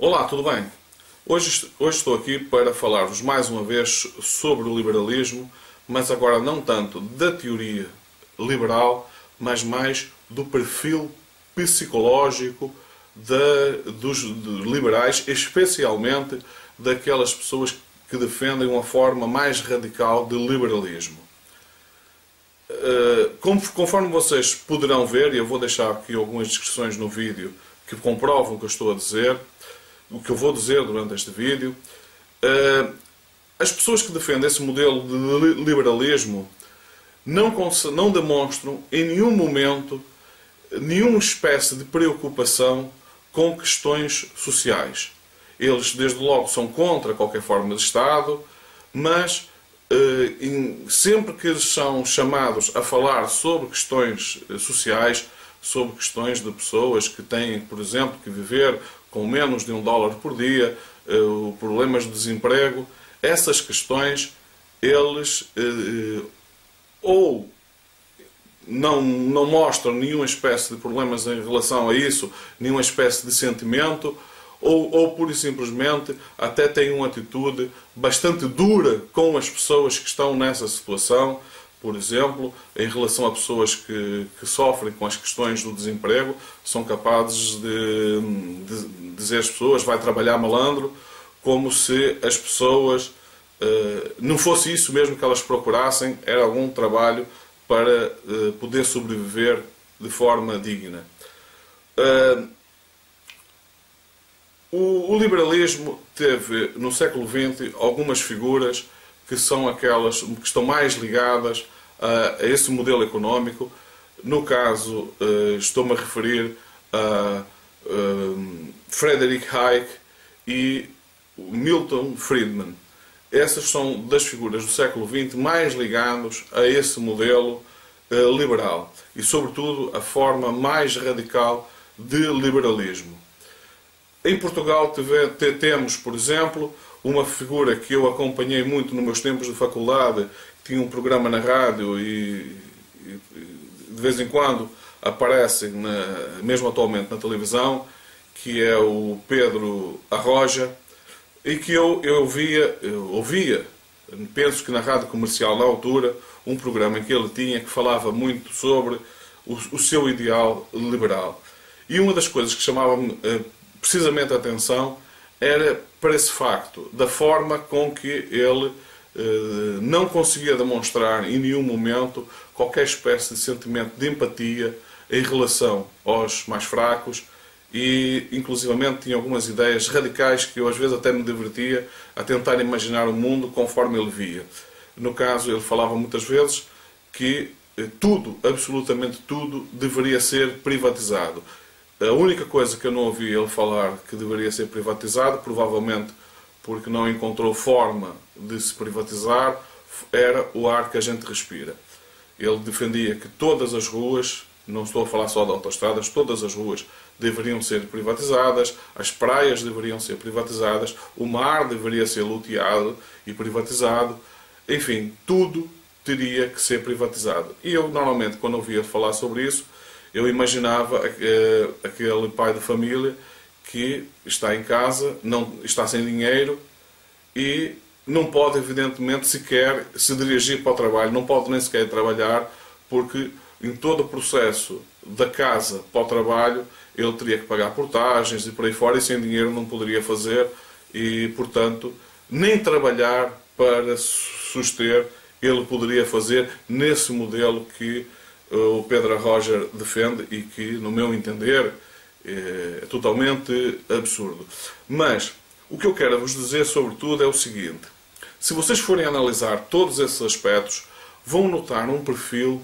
Olá, tudo bem? Hoje estou aqui para falar-vos mais uma vez sobre o liberalismo, mas agora não tanto da teoria liberal, mas mais do perfil psicológico dos liberais, especialmente daquelas pessoas que defendem uma forma mais radical de liberalismo. Conforme vocês poderão ver, e eu vou deixar aqui algumas descrições no vídeo que comprovam o que eu estou a dizer, o que eu vou dizer durante este vídeo, as pessoas que defendem esse modelo de liberalismo não demonstram em nenhum momento nenhuma espécie de preocupação com questões sociais. Eles, desde logo, são contra qualquer forma de Estado, mas sempre que eles são chamados a falar sobre questões sociais, sobre questões de pessoas que têm, por exemplo, que viver com menos de $1 por dia, problemas de desemprego, essas questões eles ou não mostram nenhuma espécie de problemas em relação a isso, nenhuma espécie de sentimento, ou pura e simplesmente até têm uma atitude bastante dura com as pessoas que estão nessa situação. Por exemplo, em relação a pessoas que sofrem com as questões do desemprego, são capazes de dizer às pessoas: vai trabalhar, malandro, como se as pessoas não fosse isso mesmo que elas procurassem, era algum trabalho para poder sobreviver de forma digna. O liberalismo teve, no século XX, algumas figuras que são aquelas que estão mais ligadas a esse modelo económico. No caso, estou-me a referir a Frederick Hayek e Milton Friedman. Essas são das figuras do século XX mais ligadas a esse modelo liberal e, sobretudo, a forma mais radical de liberalismo. Em Portugal temos, por exemplo, uma figura que eu acompanhei muito nos meus tempos de faculdade, que tinha um programa na rádio e de vez em quando aparece, mesmo atualmente na televisão, que é o Pedro Arroja, e que eu ouvia, penso que na rádio comercial na altura, um programa em que ele tinha que falava muito sobre o seu ideal liberal. E uma das coisas que chamava-me precisamente a atenção era para esse facto, da forma com que ele não conseguia demonstrar em nenhum momento qualquer espécie de sentimento de empatia em relação aos mais fracos e, inclusivamente, tinha algumas ideias radicais que eu às vezes até me divertia a tentar imaginar o mundo conforme ele via. No caso, ele falava muitas vezes que tudo, absolutamente tudo, deveria ser privatizado. A única coisa que eu não ouvi ele falar que deveria ser privatizado, provavelmente porque não encontrou forma de se privatizar, era o ar que a gente respira. Ele defendia que todas as ruas, não estou a falar só de autoestradas, todas as ruas deveriam ser privatizadas, as praias deveriam ser privatizadas, o mar deveria ser loteado e privatizado, enfim, tudo teria que ser privatizado. E eu, normalmente, quando ouvia falar sobre isso, eu imaginava aquele pai de família que está em casa, não está sem dinheiro e não pode, evidentemente, sequer se dirigir para o trabalho, não pode nem sequer trabalhar, porque em todo o processo da casa para o trabalho ele teria que pagar portagens e por aí fora, e sem dinheiro não poderia fazer, e, portanto, nem trabalhar para suster ele poderia fazer nesse modelo que o Pedro Arroja defende e que, no meu entender, é totalmente absurdo. Mas o que eu quero vos dizer, sobretudo, é o seguinte: se vocês forem analisar todos esses aspectos, vão notar um perfil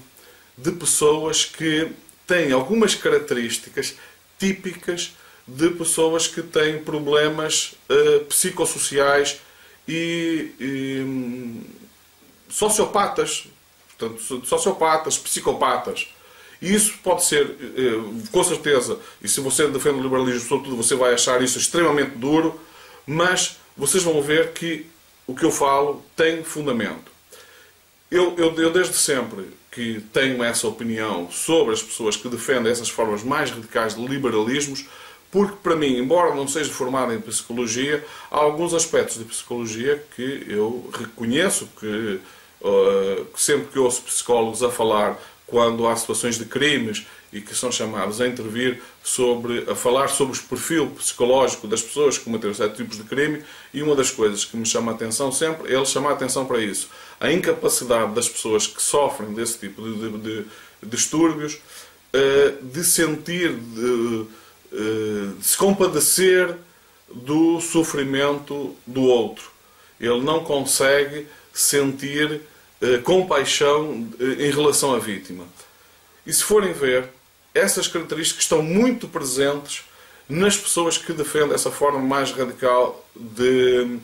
de pessoas que têm algumas características típicas de pessoas que têm problemas psicossociais e sociopatas. Portanto, sociopatas, psicopatas. E isso pode ser, com certeza, e se você defende o liberalismo, sobretudo, você vai achar isso extremamente duro, mas vocês vão ver que o que eu falo tem fundamento. Eu desde sempre que tenho essa opinião sobre as pessoas que defendem essas formas mais radicais de liberalismos, Porque, para mim, embora não seja formado em psicologia, há alguns aspectos de psicologia que eu reconheço que sempre que ouço psicólogos a falar quando há situações de crimes e que são chamados a intervir a falar sobre o perfil psicológico das pessoas que cometeram certos tipos de crime, e uma das coisas que me chama a atenção sempre é ele chamar a atenção para isso. A incapacidade das pessoas que sofrem desse tipo de distúrbios de sentir, de se compadecer do sofrimento do outro. Ele não consegue sentir compaixão em relação à vítima. E se forem ver, essas características estão muito presentes nas pessoas que defendem essa forma mais radical de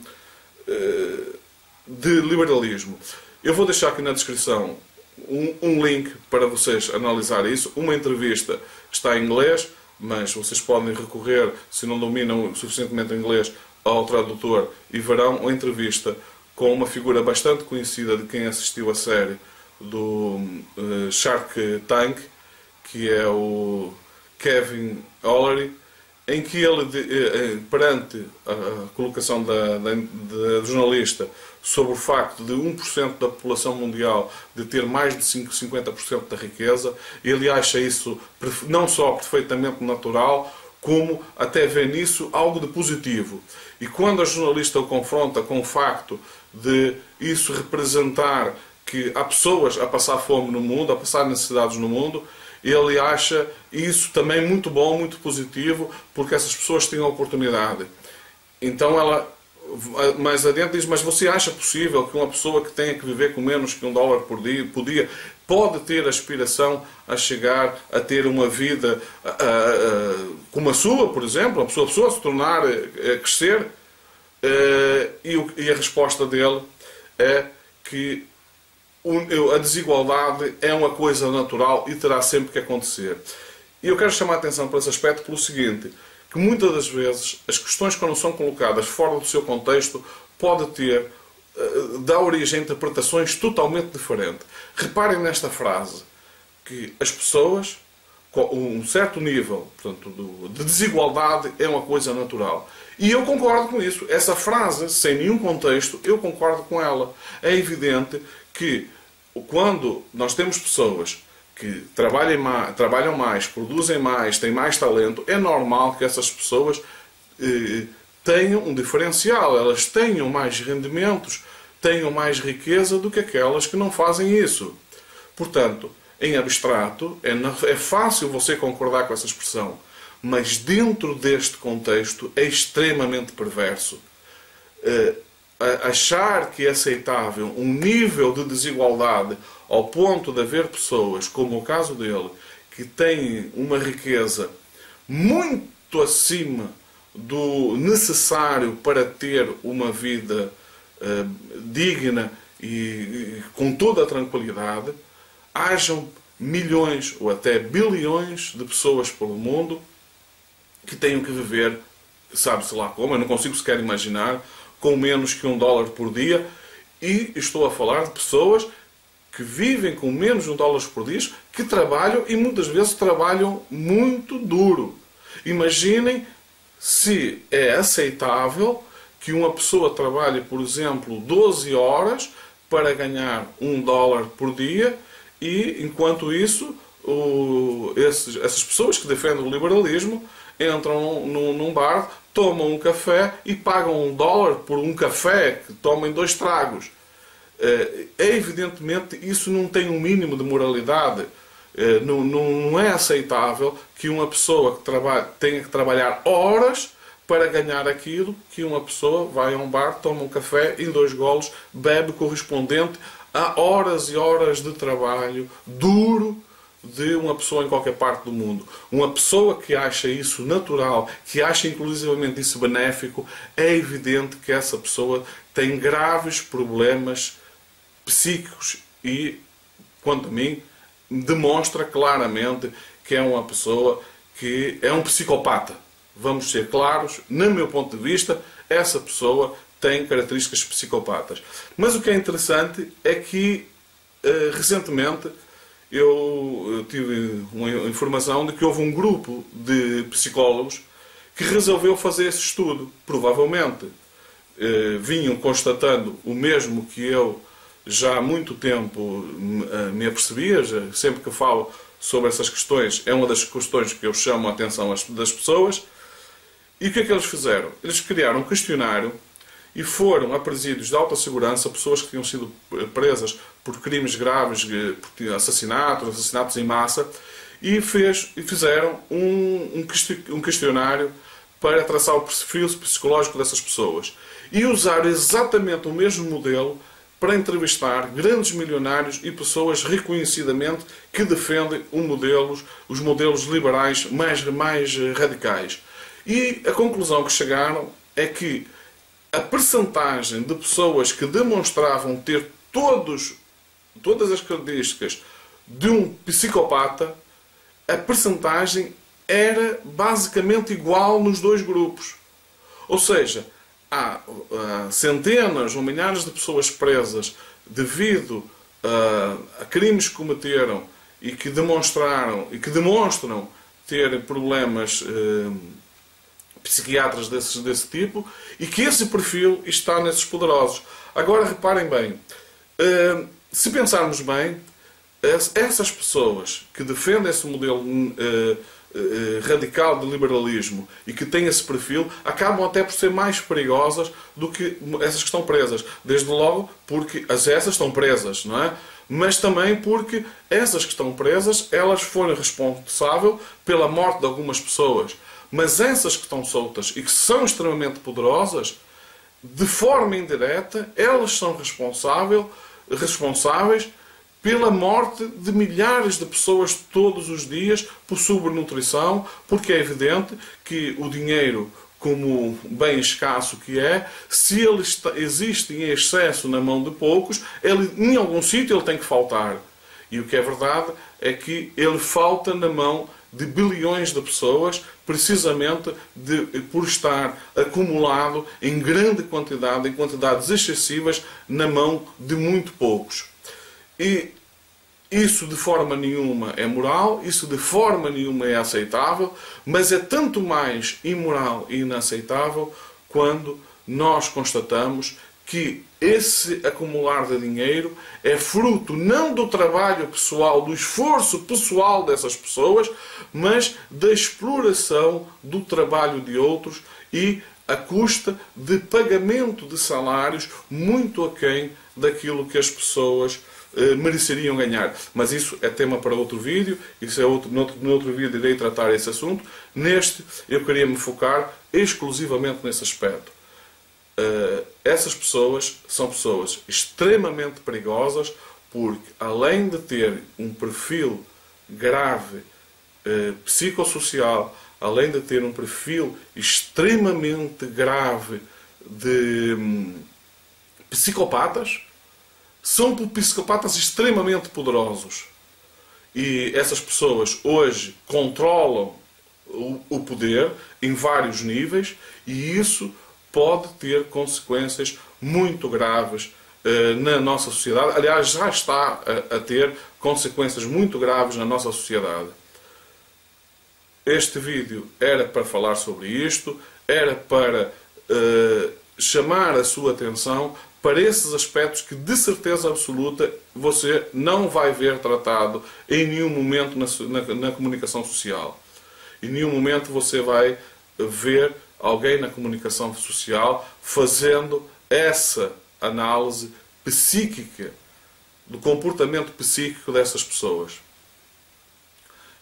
liberalismo. Eu vou deixar aqui na descrição um link para vocês analisarem isso, uma entrevista que está em inglês, mas vocês podem recorrer, se não dominam suficientemente o inglês, ao tradutor e verão a entrevista com uma figura bastante conhecida de quem assistiu a série do Shark Tank, que é o Kevin O'Leary, em que ele, perante a colocação da jornalista sobre o facto de 1% da população mundial de ter mais de 50% da riqueza, ele acha isso não só perfeitamente natural, como até vê nisso algo de positivo. E quando a jornalista o confronta com o facto de isso representar que há pessoas a passar fome no mundo, a passar necessidades no mundo, ele acha isso também muito bom, muito positivo, porque essas pessoas têm a oportunidade. Então ela, mais adiante, diz, mas você acha possível que uma pessoa que tenha que viver com menos que $1 por dia pode ter aspiração a chegar a ter uma vida como a sua, por exemplo, a pessoa se tornar, a crescer? E a resposta dele é que a desigualdade é uma coisa natural e terá sempre que acontecer. E eu quero chamar a atenção para esse aspecto pelo seguinte, que muitas das vezes as questões, quando são colocadas fora do seu contexto, pode dar origem a interpretações totalmente diferentes. Reparem nesta frase, que as pessoas, com um certo nível, portanto, de desigualdade, é uma coisa natural. E eu concordo com isso. Essa frase, sem nenhum contexto, eu concordo com ela. É evidente que quando nós temos pessoas que trabalham mais, produzem mais, têm mais talento, é normal que essas pessoas tenham um diferencial, elas tenham mais rendimentos, tenham mais riqueza do que aquelas que não fazem isso. Portanto, em abstrato, é fácil você concordar com essa expressão, mas dentro deste contexto é extremamente perverso. Achar que é aceitável um nível de desigualdade ao ponto de haver pessoas, como o caso dele, que têm uma riqueza muito acima do necessário para ter uma vida digna e com toda a tranquilidade, hajam milhões ou até bilhões de pessoas pelo mundo que tenham que viver, sabe-se lá como, eu não consigo sequer imaginar, com menos que $1 por dia, e estou a falar de pessoas que vivem com menos de $1 por dia, que trabalham e muitas vezes trabalham muito duro. Imaginem se é aceitável que uma pessoa trabalhe, por exemplo, 12 horas para ganhar $1 por dia e, enquanto isso, essas pessoas que defendem o liberalismo entram num bar, tomam um café e pagam $1 por um café que tomem 2 tragos. Evidentemente, isso não tem um mínimo de moralidade. Não é aceitável que uma pessoa que tenha que trabalhar horas para ganhar aquilo que uma pessoa vai a um bar, toma um café e em 2 golos bebe correspondente a horas e horas de trabalho duro de uma pessoa em qualquer parte do mundo. Uma pessoa que acha isso natural, que acha inclusivamente isso benéfico, é evidente que essa pessoa tem graves problemas psíquicos e, quanto a mim, demonstra claramente que é uma pessoa que é um psicopata. Vamos ser claros, no meu ponto de vista, essa pessoa tem características psicopatas. Mas o que é interessante é que, recentemente, eu tive uma informação de que houve um grupo de psicólogos que resolveu fazer esse estudo. Provavelmente vinham constatando o mesmo que eu já há muito tempo me apercebia, sempre que eu falo sobre essas questões, é uma das questões que eu chamo a atenção das pessoas. E o que é que eles fizeram? Eles criaram um questionário e foram a presídios de alta segurança pessoas que tinham sido presas por crimes graves, por assassinatos em massa, e fizeram um questionário para traçar o perfil psicológico dessas pessoas. E usaram exatamente o mesmo modelo para entrevistar grandes milionários e pessoas reconhecidamente que defendem os modelos liberais mais radicais. E a conclusão que chegaram é que a percentagem de pessoas que demonstravam ter todas as características de um psicopata, a percentagem era basicamente igual nos dois grupos. Ou seja, há centenas ou milhares de pessoas presas devido a crimes que cometeram e que demonstram ter problemas psiquiatras desse tipo, e que esse perfil está nesses poderosos. Agora reparem bem, se pensarmos bem, essas pessoas que defendem esse modelo radical de liberalismo e que têm esse perfil, acabam até por ser mais perigosas do que essas que estão presas. Desde logo porque essas estão presas, não é? Mas também porque essas que estão presas, elas foram responsáveis pela morte de algumas pessoas. Mas essas que estão soltas e que são extremamente poderosas, de forma indireta, elas são responsáveis pela morte de milhares de pessoas todos os dias por sobrenutrição, porque é evidente que o dinheiro, como bem escasso que é, se ele existe em excesso na mão de poucos, em algum sítio ele tem que faltar. E o que é verdade é que ele falta na mão de bilhões de pessoas, precisamente por estar acumulado em grande quantidade, em quantidades excessivas, na mão de muito poucos. E isso de forma nenhuma é moral, isso de forma nenhuma é aceitável, mas é tanto mais imoral e inaceitável quando nós constatamos que esse acumular de dinheiro é fruto não do trabalho pessoal, do esforço pessoal dessas pessoas, mas da exploração do trabalho de outros e à custa de pagamento de salários muito aquém daquilo que as pessoas mereceriam ganhar. Mas isso é tema para outro vídeo, no outro vídeo irei tratar esse assunto. Neste eu queria me focar exclusivamente nesse aspecto. Essas pessoas são pessoas extremamente perigosas porque, além de ter um perfil grave psicossocial, além de ter um perfil extremamente grave de psicopatas, são psicopatas extremamente poderosos. E essas pessoas hoje controlam o poder em vários níveis, e isso pode ter consequências muito graves na nossa sociedade. Aliás, já está a ter consequências muito graves na nossa sociedade. Este vídeo era para falar sobre isto, era para chamar a sua atenção para esses aspectos que, de certeza absoluta, você não vai ver tratado em nenhum momento na comunicação social. Em nenhum momento você vai ver alguém na comunicação social fazendo essa análise psíquica, do comportamento psíquico dessas pessoas.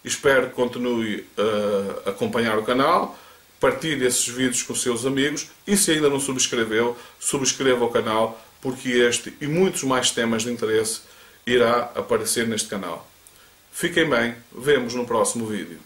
Espero que continue a acompanhar o canal, partilhe esses vídeos com os seus amigos e, se ainda não subscreveu, subscreva o canal, porque este e muitos mais temas de interesse irá aparecer neste canal. Fiquem bem, vemos no próximo vídeo.